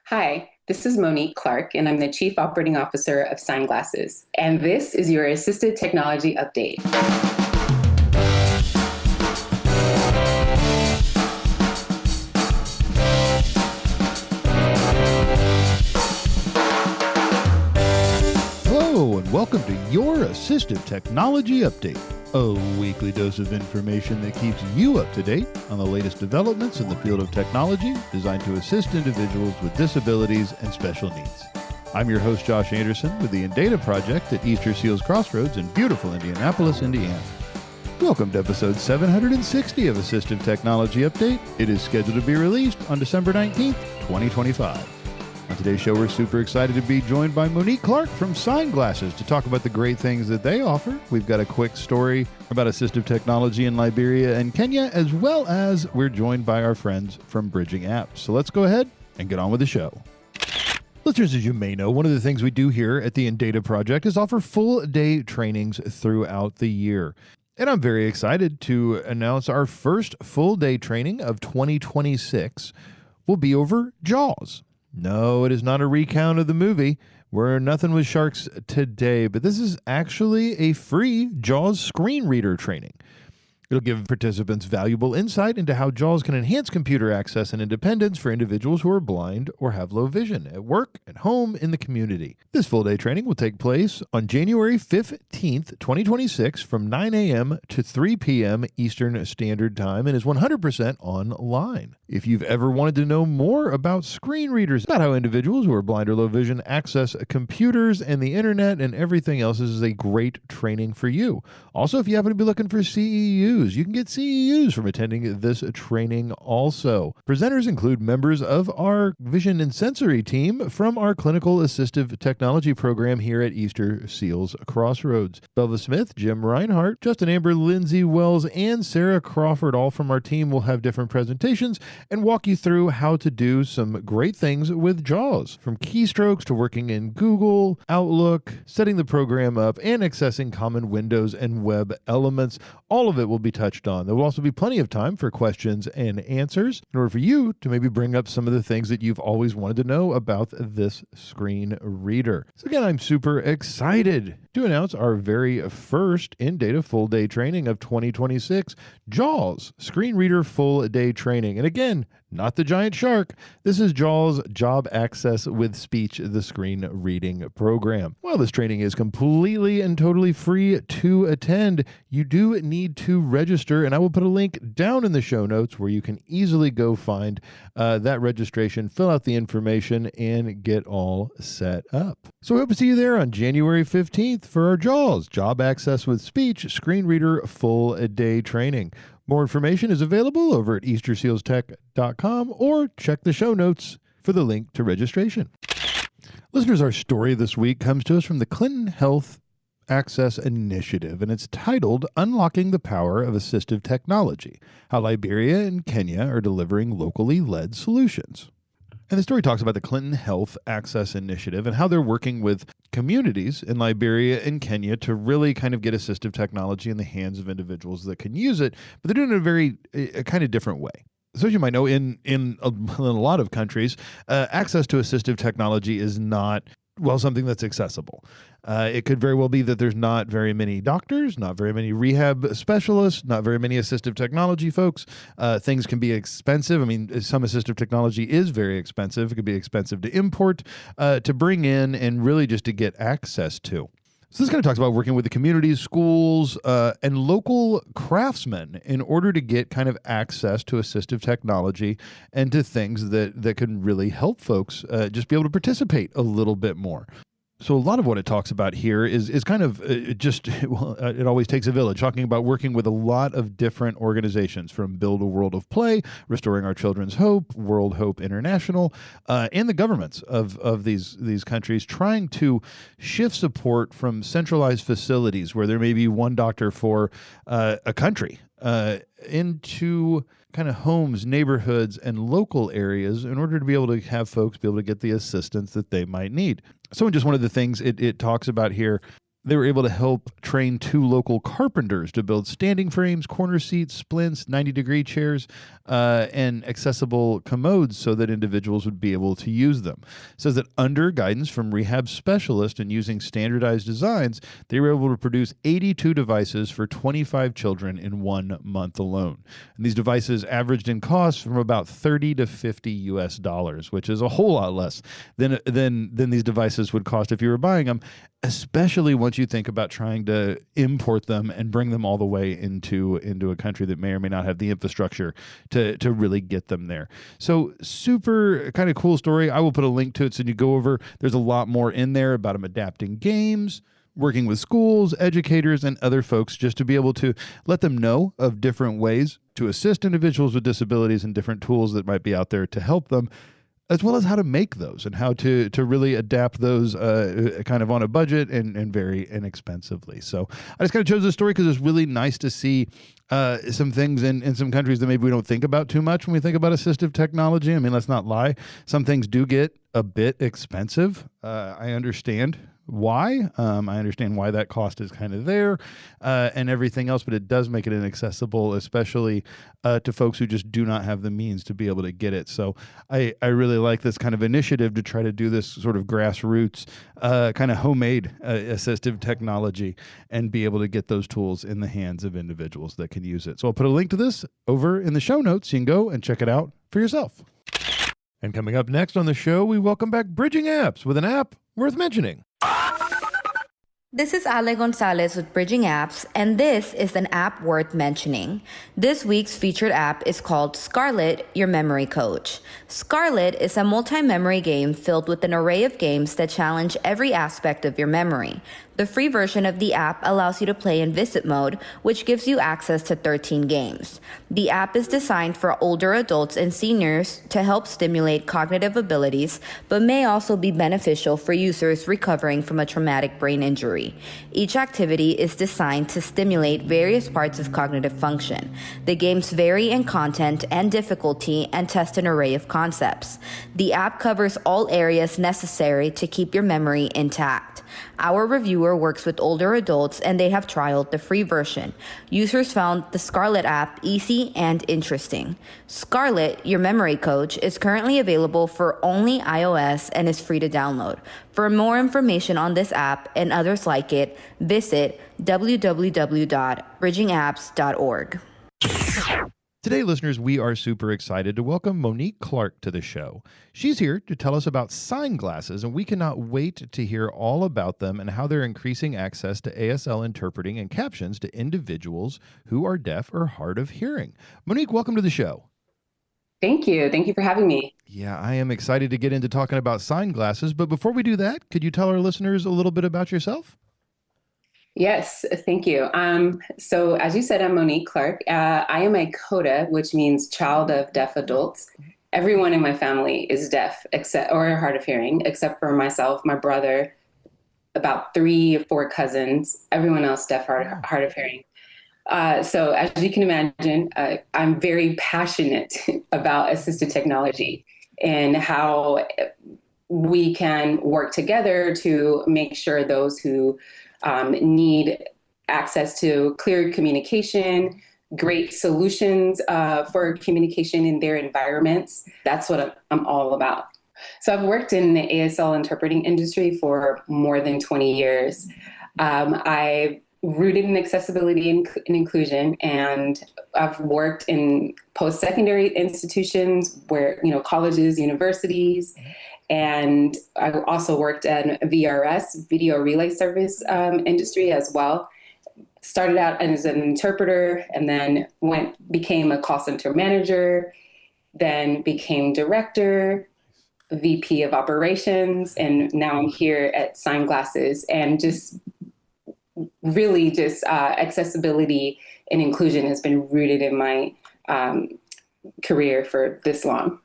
Hi, this is Monique Clark, and I'm the Chief Operating Officer of SignGlasses. And this is your Assistive Technology Update. Hello, and welcome to your Assistive Technology Update, a weekly dose of information that keeps you up to date on the latest developments in the field of technology designed to assist individuals with disabilities and special needs. I'm your host, Josh Anderson, with the Indata Project at Easter Seals Crossroads in beautiful Indianapolis, Indiana. Welcome to episode 760 of Assistive Technology Update. It is scheduled to be released on December 19th, 2025. On today's show, we're super excited to be joined by Monique Clark from SignGlasses to talk about the great things that they offer. We've got a quick story about assistive technology in Liberia and Kenya, as well as we're joined by our friends from Bridging Apps. So let's go ahead and get on with the show. Listeners, as you may know, one of the things we do here at the Indata Project is offer full-day trainings throughout the year. And I'm very excited to announce our first full-day training of 2026 will be over JAWS. No, it is not a recount of the movie where nothing was sharks today, but this is actually a free JAWS screen reader training. It'll give participants valuable insight into how JAWS can enhance computer access and independence for individuals who are blind or have low vision at work, at home, in the community. This full-day training will take place on January 15th, 2026 from 9 a.m. to 3 p.m. Eastern Standard Time and is 100% online. If you've ever wanted to know more about screen readers, about how individuals who are blind or low vision access computers and the internet and everything else, this is a great training for you. Also, if you happen to be looking for CEUs, you can get CEUs from attending this training also. Presenters include members of our vision and sensory team from our clinical assistive technology program here at Easter Seals Crossroads. Belva Smith, Jim Reinhart, Justin Amber, Lindsay Wells, and Sarah Crawford, all from our team, will have different presentations and walk you through how to do some great things with JAWS, from keystrokes to working in Google, Outlook, setting the program up, and accessing common Windows and web elements. All of it will be touched on. There will also be plenty of time for questions and answers in order for you to maybe bring up some of the things that you've always wanted to know about this screen reader. So again, I'm super excited to announce our very first Indata full day training of 2026, JAWS Screen Reader Full Day Training. And again, not the giant shark. This is JAWS Job Access with Speech, the screen reading program. While this training is completely and totally free to attend, you do need to register, and I will put a link down in the show notes where you can easily go find that registration, fill out the information, and get all set up. So we hope to see you there on January 15th for our JAWS Job Access with Speech Screen Reader Full Day Training. More information is available over at eastersealstech.com or check the show notes for the link to registration. Listeners, our story this week comes to us from the Clinton Health Access Initiative, and it's titled Unlocking the Power of Assistive Technology, How Liberia and Kenya Are Delivering Locally Led Solutions. And the story talks about the Clinton Health Access Initiative and how they're working with communities in Liberia and Kenya to really kind of get assistive technology in the hands of individuals that can use it, but they're doing it in a kind of different way. So as you might know, in a lot of countries, access to assistive technology is not something that's accessible. It could very well be that there's not very many doctors, not very many rehab specialists, not very many assistive technology folks. Things can be expensive. I mean, some assistive technology is very expensive. It could be expensive to import, to bring in, and really just to get access to. So this kind of talks about working with the communities, schools, and local craftsmen in order to get kind of access to assistive technology and to things that can really help folks just be able to participate a little bit more. So a lot of what it talks about here is kind of it always takes a village, talking about working with a lot of different organizations, from Build a World of Play, Restoring Our Children's Hope, World Hope International, and the governments of these countries, trying to shift support from centralized facilities where there may be one doctor for a country into kind of homes, neighborhoods, and local areas in order to be able to have folks be able to get the assistance that they might need. So just one of the things it talks about here They were able to help train 2 local carpenters to build standing frames, corner seats, splints, 90-degree chairs, and accessible commodes so that individuals would be able to use them. It says that under guidance from rehab specialists and using standardized designs, they were able to produce 82 devices for 25 children in 1 month alone. And these devices averaged in cost from about $30 to $50, which is a whole lot less than these devices would cost if you were buying them, especially once you think about trying to import them and bring them all the way into a country that may or may not have the infrastructure to really get them there. So super kind of cool story. I will put a link to it so you go over. There's a lot more in there about them adapting games, working with schools, educators, and other folks just to be able to let them know of different ways to assist individuals with disabilities and different tools that might be out there to help them, as well as how to make those and how to really adapt those kind of on a budget and very inexpensively. So I just kind of chose this story because it's really nice to see some things in some countries that maybe we don't think about too much when we think about assistive technology. I mean, let's not lie. Some things do get a bit expensive. I understand why. I understand why that cost is kind of there and everything else, but it does make it inaccessible, especially to folks who just do not have the means to be able to get it. So I really like this kind of initiative to try to do this sort of grassroots, kind of homemade assistive technology and be able to get those tools in the hands of individuals that can use it. So I'll put a link to this over in the show notes. You can go and check it out for yourself. And coming up next on the show, we welcome back Bridging Apps with an app worth mentioning. This is Ale Gonzalez with Bridging Apps, and this is an app worth mentioning. This week's featured app is called Scarlet, Your Memory Coach. Scarlet is a multi-memory game filled with an array of games that challenge every aspect of your memory. The free version of the app allows you to play in visit mode, which gives you access to 13 games. The app is designed for older adults and seniors to help stimulate cognitive abilities, but may also be beneficial for users recovering from a traumatic brain injury. Each activity is designed to stimulate various parts of cognitive function. The games vary in content and difficulty and test an array of concepts. The app covers all areas necessary to keep your memory intact. Our reviewer works with older adults and they have trialed the free version. Users found the Scarlet app easy and interesting. Scarlet, Your Memory Coach, is currently available for only iOS and is free to download. For more information on this app and others like it, visit www.bridgingapps.org. Today, listeners, we are super excited to welcome Monique Clark to the show. She's here to tell us about SignGlasses, and we cannot wait to hear all about them and how they're increasing access to ASL interpreting and captions to individuals who are deaf or hard of hearing. Monique, welcome to the show. Thank you. Thank you for having me. Yeah, I am excited to get into talking about SignGlasses, but before we do that, could you tell our listeners a little bit about yourself? Yes, thank you. So as you said, I'm Monique Clark. I am a CODA, which means child of deaf adults. Everyone in my family is deaf except or hard of hearing, except for myself, my brother, about 3 or 4 cousins. Everyone else deaf, hard of hearing. So as you can imagine, I'm very passionate about assistive technology and how we can work together to make sure those who need access to clear communication, great solutions for communication in their environments. That's what I'm all about. So I've worked in the ASL interpreting industry for more than 20 years. I rooted in accessibility and inclusion, and I've worked in post-secondary institutions where, colleges, universities, and I also worked at VRS, Video Relay Service industry as well. Started out as an interpreter and then became a call center manager, then became director, VP of operations, and now I'm here at SignGlasses, and really accessibility and inclusion has been rooted in my career for this long.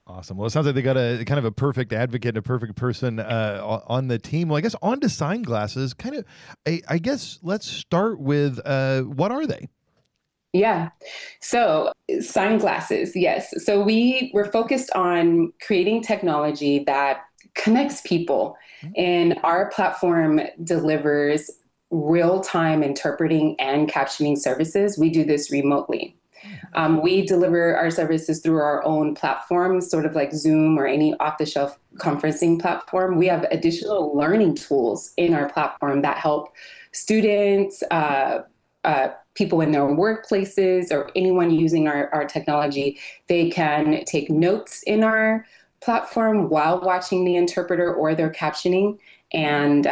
Awesome. Well, it sounds like they got a kind of a perfect advocate, a perfect person on the team. Well, I guess on to SignGlasses. I guess let's start with what are they? Yeah. So SignGlasses, yes. So we're focused on creating technology that connects people, and our platform delivers real-time interpreting and captioning services. We do this remotely. We deliver our services through our own platforms, sort of like Zoom or any off-the-shelf conferencing platform. We have additional learning tools in our platform that help students, people in their workplaces, or anyone using our technology. They can take notes in our platform while watching the interpreter or their captioning. And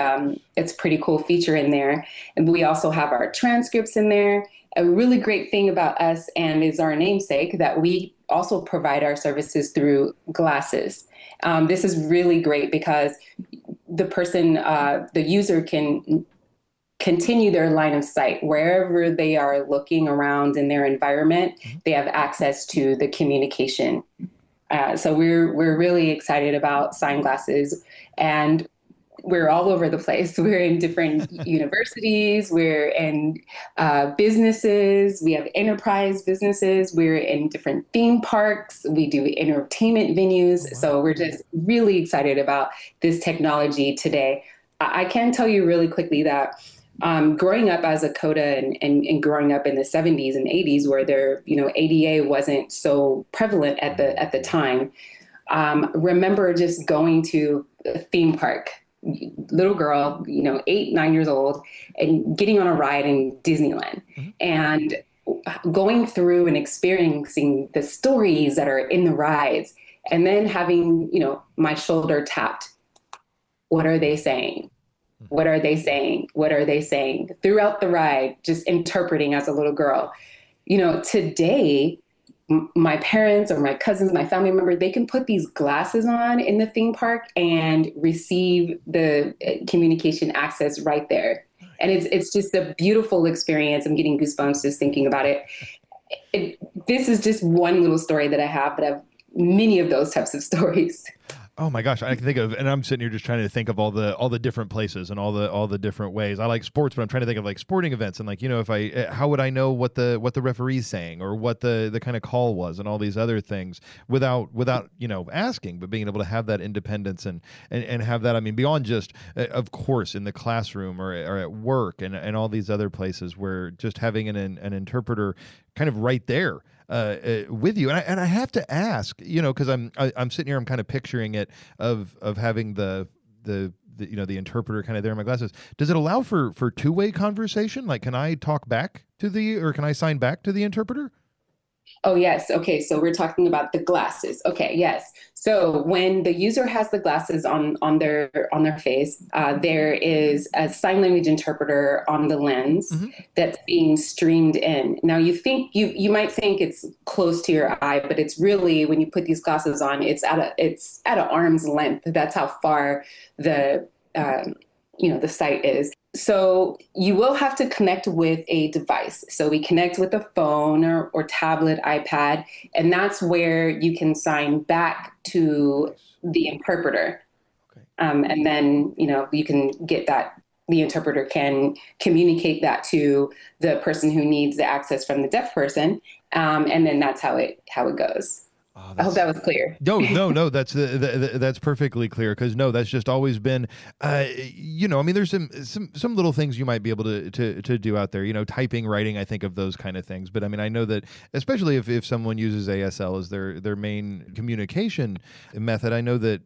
it's a pretty cool feature in there. And we also have our transcripts in there. A really great thing about us, and is our namesake, that we also provide our services through glasses. This is really great because the user can continue their line of sight wherever they are looking around in their environment. They have access to the communication. So we're really excited about SignGlasses, and we're all over the place. We're in different universities. We're in businesses. We have enterprise businesses. We're in different theme parks. We do entertainment venues. Oh, wow. So we're just really excited about this technology today. I can tell you really quickly that growing up as a CODA and growing up in the 70s and 80s, where ADA wasn't so prevalent at the time, remember just going to a theme park, little girl, 8, 9 years old, and getting on a ride in Disneyland, and going through and experiencing the stories that are in the rides, and then having, my shoulder tapped. What are they saying? What are they saying? What are they saying? Throughout the ride, just interpreting as a little girl. Today, my parents or my cousins, my family member, they can put these glasses on in the theme park and receive the communication access right there. And it's just a beautiful experience. I'm getting goosebumps just thinking about it. This is just one little story that I have, but I have many of those types of stories. Oh my gosh, I can think of, and I'm sitting here just trying to think of all the different places and all the different ways. I like sports, but I'm trying to think of like sporting events and how would I know what the referee's saying or what the kind of call was and all these other things without asking, but being able to have that independence and have that. I mean, beyond just of course in the classroom or at work and all these other places where just having an interpreter kind of right there with you, and I have to ask, because I'm sitting here, I'm kind of picturing it of having the interpreter kind of there in my glasses. Does it allow for two-way conversation? Like, can I talk back or can I sign back to the interpreter? Oh, yes. Okay. So we're talking about the glasses. Okay. Yes. So when the user has the glasses on their face, there is a sign language interpreter on the lens that's being streamed in. Now you might think it's close to your eye, but it's really, when you put these glasses on, it's at an arm's length. That's how far the site is. So you will have to connect with a device. So we connect with a phone or tablet, iPad, and that's where you can sign back to the interpreter. Okay. And then, you can get that. The interpreter can communicate that to the person who needs the access from the deaf person. And then that's how it goes. Oh, I hope that was clear. No, that's perfectly clear, because that's just always been, there's some little things you might be able to do out there, typing, writing, I think of those kind of things. But I mean, I know that especially if someone uses ASL as their main communication method, I know that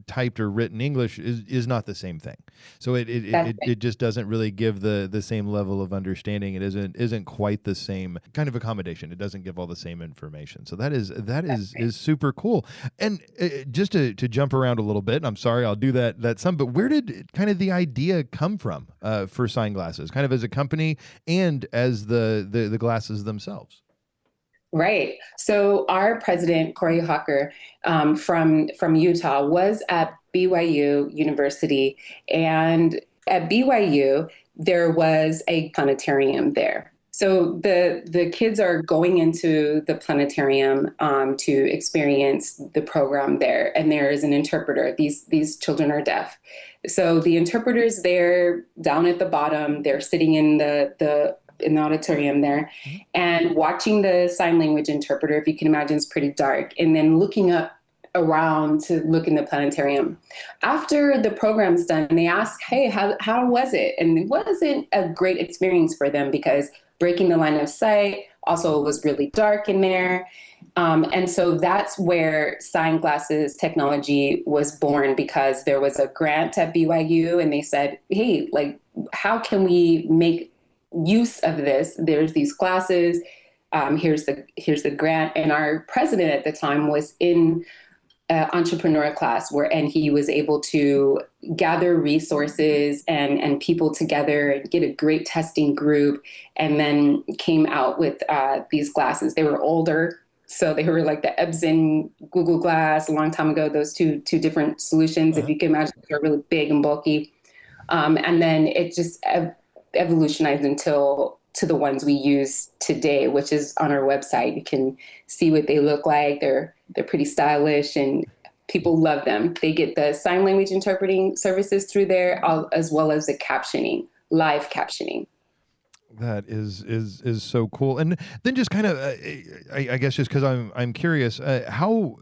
typed or written English is not the same thing. So it just doesn't really give the same level of understanding. It isn't quite the same kind of accommodation. It doesn't give all the same information. So that is super cool. And just to jump around a little bit, and I'm sorry, I'll do that some, but where did kind of the idea come from for SignGlasses, kind of as a company and as the glasses themselves? Right. So our president, Corey Hawker, from Utah, was at BYU University, and at BYU there was a planetarium there. So the kids are going into the planetarium to experience the program there, and there is an interpreter. These children are deaf, so the interpreter's there down at the bottom. They're sitting in the auditorium there, and watching the sign language interpreter. If you can imagine, it's pretty dark, and then looking up around to look in the planetarium. After the program's done, they ask, hey, how was it? And it wasn't a great experience for them because breaking the line of sight, also it was really dark in there. And so that's where SignGlasses technology was born, because there was a grant at BYU and they said, hey, like, how can we make use of this? There's these glasses. Here's the grant. And our president at the time was in entrepreneur class and he was able to gather resources and people together and get a great testing group, and then came out with these glasses. They were older, so they were like the Epson Google Glass a long time ago. Those two different solutions, if you can imagine, they're really big and bulky. And then it just evolutionized to the ones we use today, which is on our website. You can see what they look like. They're pretty stylish and people love them. They get the sign language interpreting services through there, as well as the captioning, live captioning. That is so cool. And then just kind of, I guess, just because I'm curious, how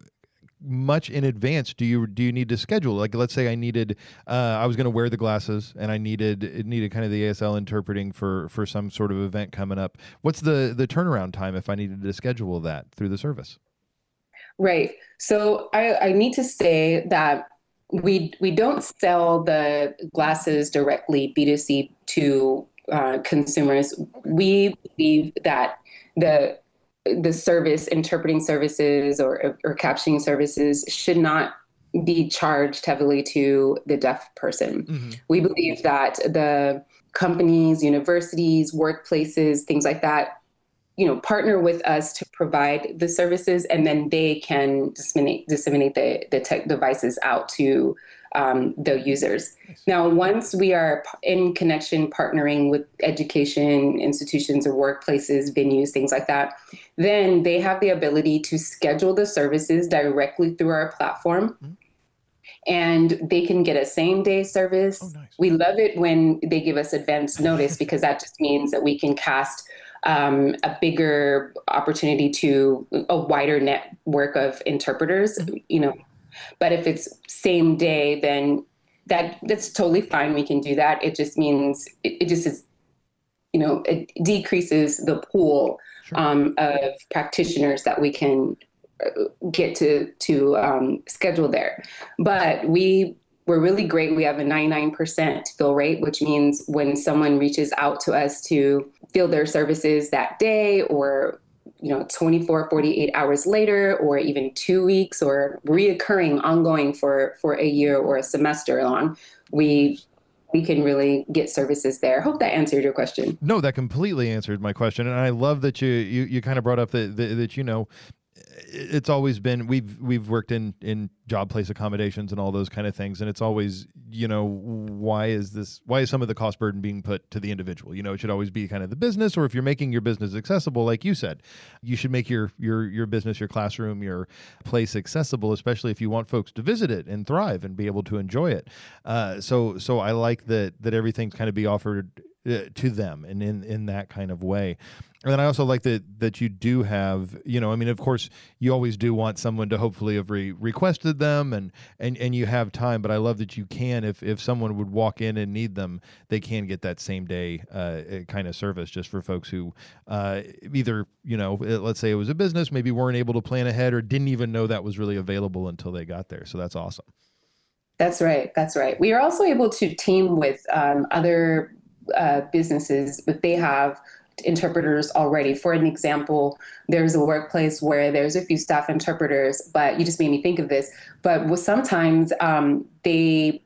much in advance do you need to schedule? Like, let's say I was going to wear the glasses and it needed kind of the ASL interpreting for some sort of event coming up. What's the turnaround time if I needed to schedule that through the service? Right. So I need to say that we don't sell the glasses directly B2C to consumers. We believe that the service, interpreting services or captioning services, should not be charged heavily to the deaf person. Mm-hmm. We believe that the companies, universities, workplaces, things like that, partner with us to provide the services, and then they can disseminate the tech devices out to the users. Nice. Now, once we are in connection, partnering with education institutions or workplaces, venues, things like that, then they have the ability to schedule the services directly through our platform. Mm-hmm. And they can get a same-day service. Oh, nice. We love it when they give us advance notice because that just means that we can cast a bigger opportunity to a wider network of interpreters, mm-hmm. But if it's same day, then that's totally fine. We can do that. It just means it just is, it decreases the pool of practitioners that we can get to schedule there. But we're really great. We have a 99% fill rate, which means when someone reaches out to us to fill their services that day, or 24, 48 hours later, or even 2 weeks, or reoccurring, ongoing for a year or a semester long, we can really get services there. Hope that answered your question. No, that completely answered my question. And I love that you kind of brought up that it's always been, we've worked in job place accommodations and all those kind of things, and it's always, why is some of the cost burden being put to the individual? It should always be kind of the business, or if you're making your business accessible, like you said, you should make your business, your classroom, your place accessible, especially if you want folks to visit it and thrive and be able to enjoy it. So I like that everything's kind of be offered to them and in that kind of way. And then I also like that you do have, of course, you always do want someone to hopefully have requested them and you have time, but I love that you can, if someone would walk in and need them, they can get that same day kind of service, just for folks who either, let's say it was a business, maybe weren't able to plan ahead or didn't even know that was really available until they got there. So that's awesome. That's right. We are also able to team with other businesses, but they have interpreters already. For an example, there's a workplace where there's a few staff interpreters, but you just made me think of this. But sometimes they,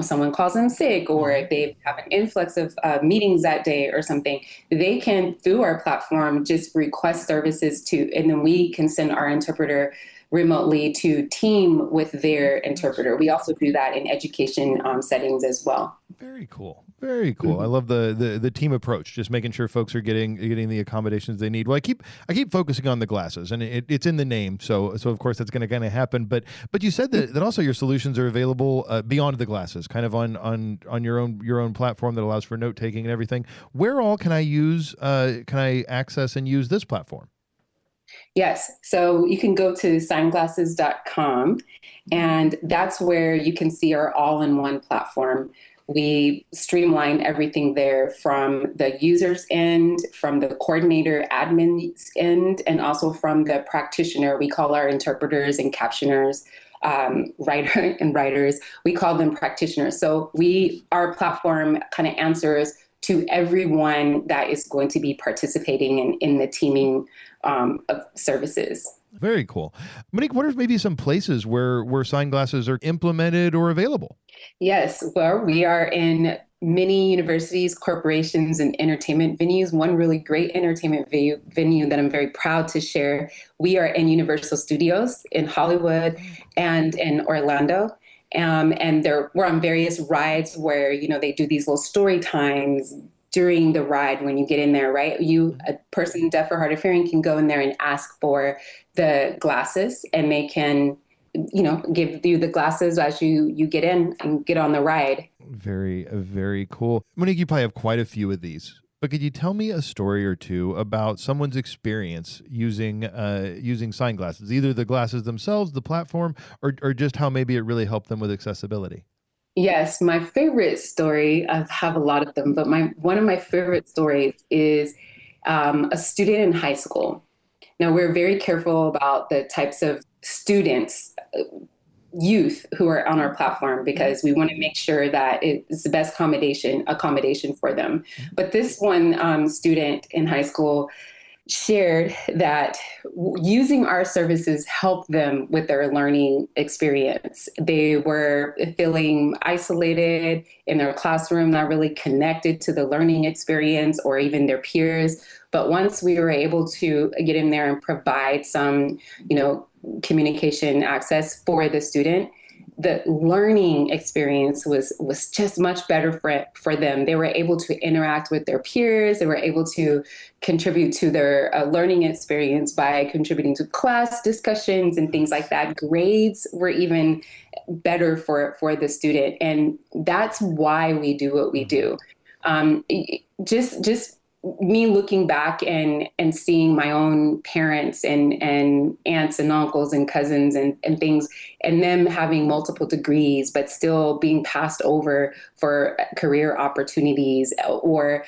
someone calls in sick, or they have an influx of meetings that day or something. They can, through our platform, just request services and then we can send our interpreter remotely to team with their interpreter. We also do that in education settings as well. Very cool. Very cool. Mm-hmm. I love the team approach, just making sure folks are getting the accommodations they need. Well, I keep focusing on the glasses, and it's in the name, so of course that's going to kind of happen. But you said that also your solutions are available beyond the glasses, kind of on your own platform that allows for note taking and everything. Where all can I access and use this platform? Yes. So you can go to SignGlasses.com, and that's where you can see our all-in-one platform. We streamline everything there from the user's end, from the coordinator admin's end, and also from the practitioner. We call our interpreters and captioners, writer and writers. We call them practitioners. So our platform kind of answers to everyone that is going to be participating in the teaming of services. Very cool. Monique, what are maybe some places where SignGlasses are implemented or available? Yes, well, we are in many universities, corporations, and entertainment venues. One really great entertainment venue that I'm very proud to share. We are in Universal Studios in Hollywood and in Orlando. And we're on various rides where, they do these little story times during the ride when you get in there, right? A person deaf or hard of hearing can go in there and ask for the glasses, and they can give you the glasses as you get in and get on the ride. Very, very cool. Monique, you probably have quite a few of these, but could you tell me a story or two about someone's experience using SignGlasses, either the glasses themselves, the platform, or just how maybe it really helped them with accessibility? Yes, my favorite story, I have a lot of them, but one of my favorite stories is a student in high school. Now, we're very careful about the types of students, youth who are on our platform, because we want to make sure that it's the best accommodation for them. But this one student in high school shared that using our services helped them with their learning experience. They were feeling isolated in their classroom, not really connected to the learning experience or even their peers. But once we were able to get in there and provide some, communication access for the student, the learning experience was just much better for them. They were able to interact with their peers. They were able to contribute to their learning experience by contributing to class discussions and things like that. Grades were even better for the student, and that's why we do what we do. Just me looking back and seeing my own parents and aunts and uncles and cousins and things, and them having multiple degrees, but still being passed over for career opportunities, or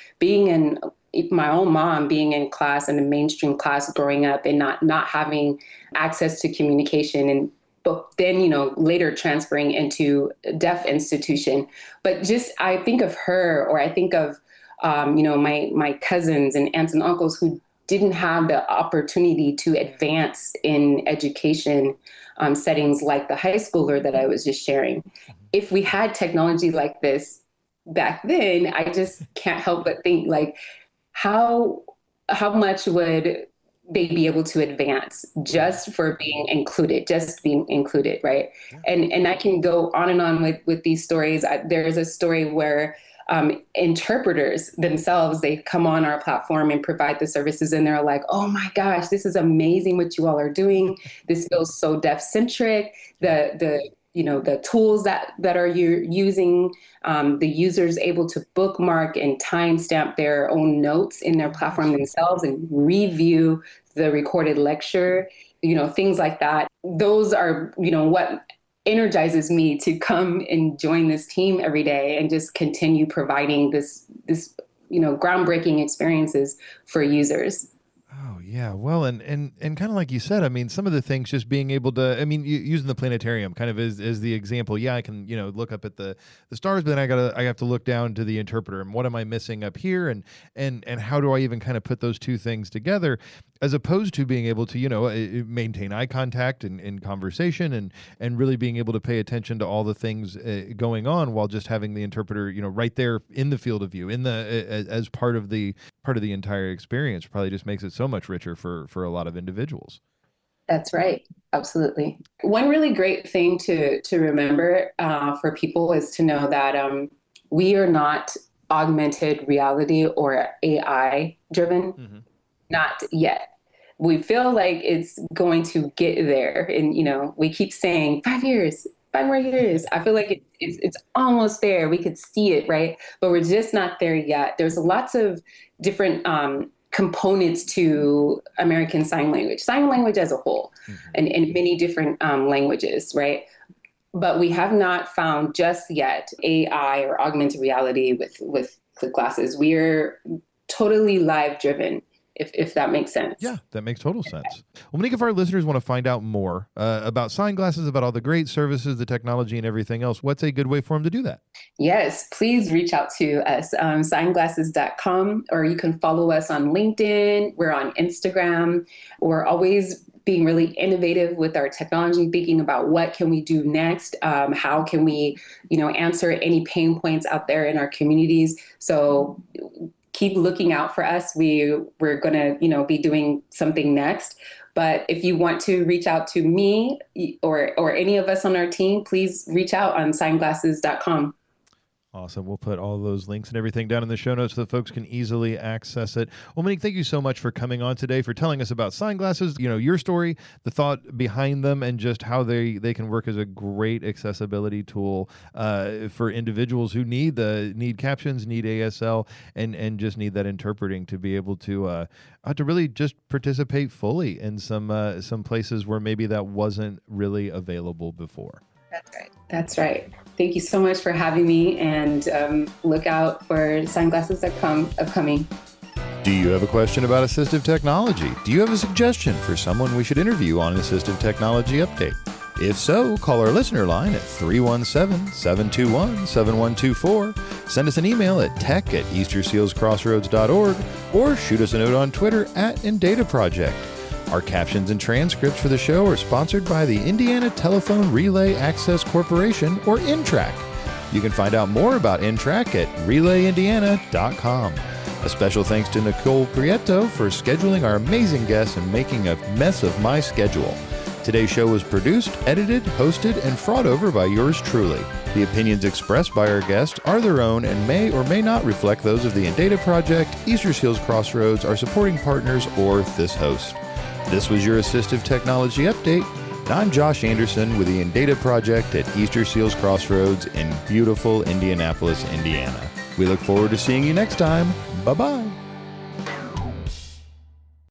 my own mom being in class, in a mainstream class growing up, and not having access to communication, but then, later transferring into a deaf institution. But just, I think of her, or I think of my cousins and aunts and uncles who didn't have the opportunity to advance in education settings like the high schooler that I was just sharing. If we had technology like this back then, I just can't help but think, like, how much would they be able to advance just for being included, right? And I can go on and on with these stories. There's a story where interpreters themselves, they come on our platform and provide the services, and they're like, oh my gosh, this is amazing what you all are doing. This feels so deaf centric. The tools that are you using, the users able to bookmark and timestamp their own notes in their platform themselves and review the recorded lecture, things like that. Those are, what energizes me to come and join this team every day and just continue providing this groundbreaking experiences for users. Oh yeah, well, and kind of like you said, I mean, some of the things just being able to, I mean, using the planetarium kind of as the example. Yeah, I can look up at the stars, but then I have to look down to the interpreter, and what am I missing up here, and how do I even kind of put those two things together, as opposed to being able to maintain eye contact and conversation, and really being able to pay attention to all the things going on while just having the interpreter right there in the field of view, as part of the entire experience. Probably just makes it so much richer for a lot of individuals. That's right. Absolutely. One really great thing to remember for people is to know that we are not augmented reality or AI driven, not yet. We feel like it's going to get there. And, we keep saying 5 years, 5 more years. I feel like it's almost there. We could see it, right? But we're just not there yet. There's lots of different components to American Sign Language as a whole, and in many different languages, right? But we have not found just yet AI or augmented reality with click glasses. We're totally live driven, if that makes sense. Yeah, that makes total sense. Well, Monique, if our listeners want to find out more about SignGlasses, about all the great services, the technology, and everything else, what's a good way for them to do that? Yes, please reach out to us, SignGlasses.com, or you can follow us on LinkedIn. We're on Instagram. We're always being really innovative with our technology, thinking about what can we do next? How can we, answer any pain points out there in our communities? So keep looking out for us. We're going to, be doing something next. But if you want to reach out to me or any of us on our team, please reach out on SignGlasses.com. Awesome. We'll put all those links and everything down in the show notes so that folks can easily access it. Well, Monique, thank you so much for coming on today, for telling us about SignGlasses, your story, the thought behind them, and just how they can work as a great accessibility tool for individuals who need captions, need ASL, and just need that interpreting to be able to really just participate fully in some places where maybe that wasn't really available before. That's right. Thank you so much for having me, and look out for SignGlasses.com upcoming. Do you have a question about assistive technology? Do you have a suggestion for someone we should interview on an assistive technology update? If so, call our listener line at 317-721-7124, send us an email at tech@eastersealscrossroads.org, or shoot us a note on Twitter @InDataProject. Our captions and transcripts for the show are sponsored by the Indiana Telephone Relay Access Corporation, or INTRAC. You can find out more about INTRAC at relayindiana.com. A special thanks to Nicole Prieto for scheduling our amazing guests and making a mess of my schedule. Today's show was produced, edited, hosted, and fraud over by yours truly. The opinions expressed by our guests are their own and may or may not reflect those of the InData Project, Easter Seals Crossroads, our supporting partners, or this host. This was your Assistive Technology Update. I'm Josh Anderson with the InData Project at Easter Seals Crossroads in beautiful Indianapolis, Indiana. We look forward to seeing you next time. Bye-bye.